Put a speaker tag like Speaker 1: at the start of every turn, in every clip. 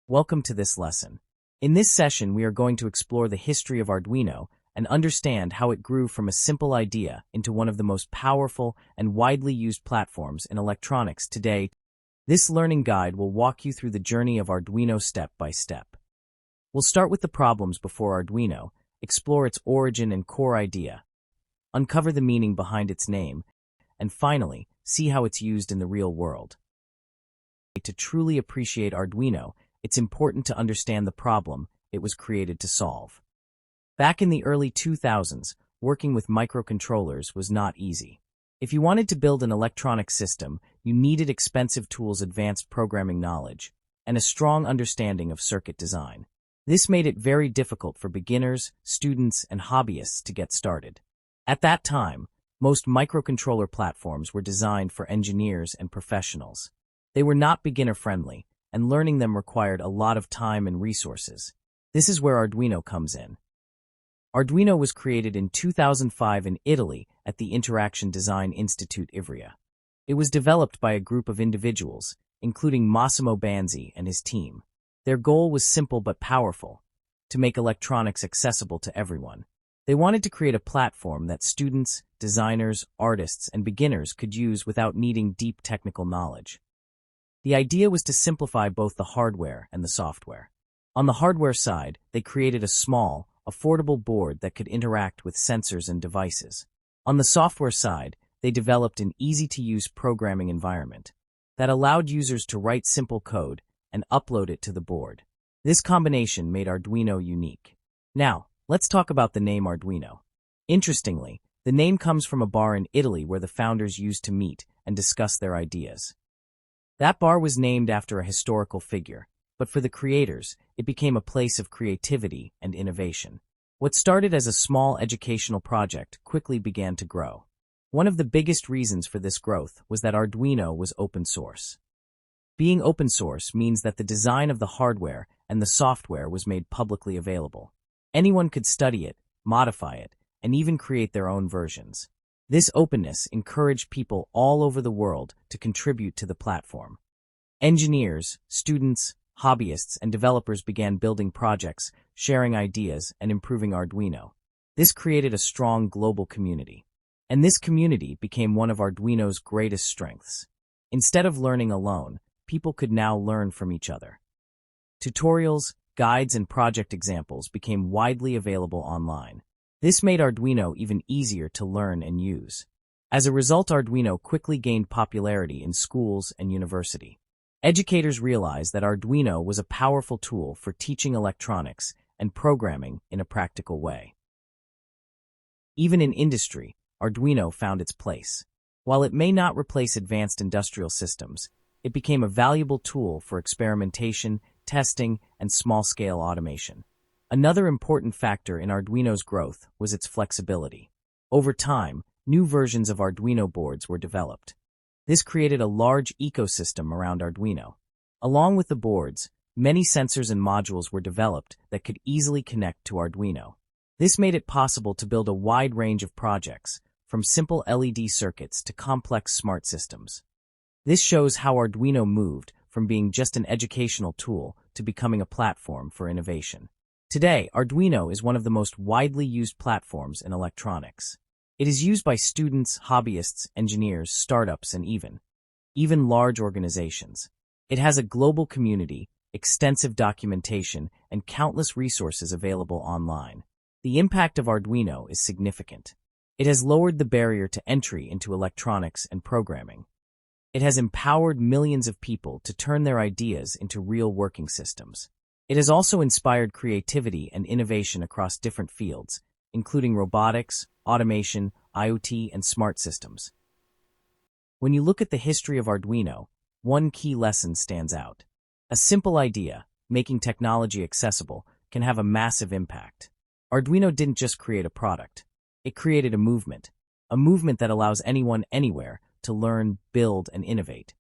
Speaker 1: Welcome to this lesson. In this session, we are going to explore the history of Arduino and understand how it grew from a simple idea into one of the most powerful and widely used platforms in electronics today. This learning guide will walk you through the journey of Arduino step by step. We'll start with the problems before Arduino, explore its origin and core idea, uncover the meaning behind its name, and finally, see how it's used in the real world. To truly appreciate Arduino, it's important to understand the problem it was created to solve. Back in the early 2000s, working with microcontrollers was not easy. If you wanted to build an electronic system, you needed expensive tools, advanced programming knowledge, and a strong understanding of circuit design. This made it very difficult for beginners, students, and hobbyists to get started. At that time, most microcontroller platforms were designed for engineers and professionals. They were not beginner-friendly, and learning them required a lot of time and resources. This is where Arduino comes in. Arduino was created in 2005 in Italy at the Interaction Design Institute Ivrea. It was developed by a group of individuals, including Massimo Banzi and his team. Their goal was simple but powerful: to make electronics accessible to everyone. They wanted to create a platform that students, designers, artists, and beginners could use without needing deep technical knowledge. The idea was to simplify both the hardware and the software. On the hardware side, they created a small, affordable board that could interact with sensors and devices. On the software side, they developed an easy-to-use programming environment that allowed users to write simple code and upload it to the board. This combination made Arduino unique. Now, let's talk about the name Arduino. Interestingly, the name comes from a bar in Italy where the founders used to meet and discuss their ideas. That bar was named after a historical figure, but for the creators, it became a place of creativity and innovation. What started as a small educational project quickly began to grow. One of the biggest reasons for this growth was that Arduino was open source. Being open source means that the design of the hardware and the software was made publicly available. Anyone could study it, modify it, and even create their own versions. This openness encouraged people all over the world to contribute to the platform. Engineers, students, hobbyists, and developers began building projects, sharing ideas, and improving Arduino. This created a strong global community. And this community became one of Arduino's greatest strengths. Instead of learning alone, people could now learn from each other. Tutorials, guides, and project examples became widely available online. This made Arduino even easier to learn and use. As a result, Arduino quickly gained popularity in schools and university. Educators realized that Arduino was a powerful tool for teaching electronics and programming in a practical way. Even in industry, Arduino found its place. While it may not replace advanced industrial systems, it became a valuable tool for experimentation, testing, and small-scale automation. Another important factor in Arduino's growth was its flexibility. Over time, new versions of Arduino boards were developed. This created a large ecosystem around Arduino. Along with the boards, many sensors and modules were developed that could easily connect to Arduino. This made it possible to build a wide range of projects, from simple LED circuits to complex smart systems. This shows how Arduino moved from being just an educational tool to becoming a platform for innovation. Today, Arduino is one of the most widely used platforms in electronics. It is used by students, hobbyists, engineers, startups, and even large organizations. It has a global community, extensive documentation, and countless resources available online. The impact of Arduino is significant. It has lowered the barrier to entry into electronics and programming. It has empowered millions of people to turn their ideas into real working systems. It has also inspired creativity and innovation across different fields, including robotics, automation, IoT, and smart systems. When you look at the history of Arduino, one key lesson stands out. A simple idea, making technology accessible, can have a massive impact. Arduino didn't just create a product. It created a movement that allows anyone anywhere to learn, build, and innovate.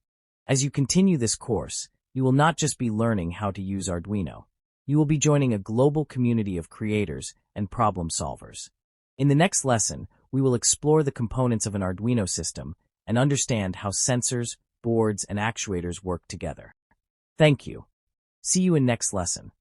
Speaker 1: As you continue this course, you will not just be learning how to use Arduino. You will be joining a global community of creators and problem solvers. In the next lesson, we will explore the components of an Arduino system and understand how sensors, boards, and actuators work together. Thank you. See you in next lesson.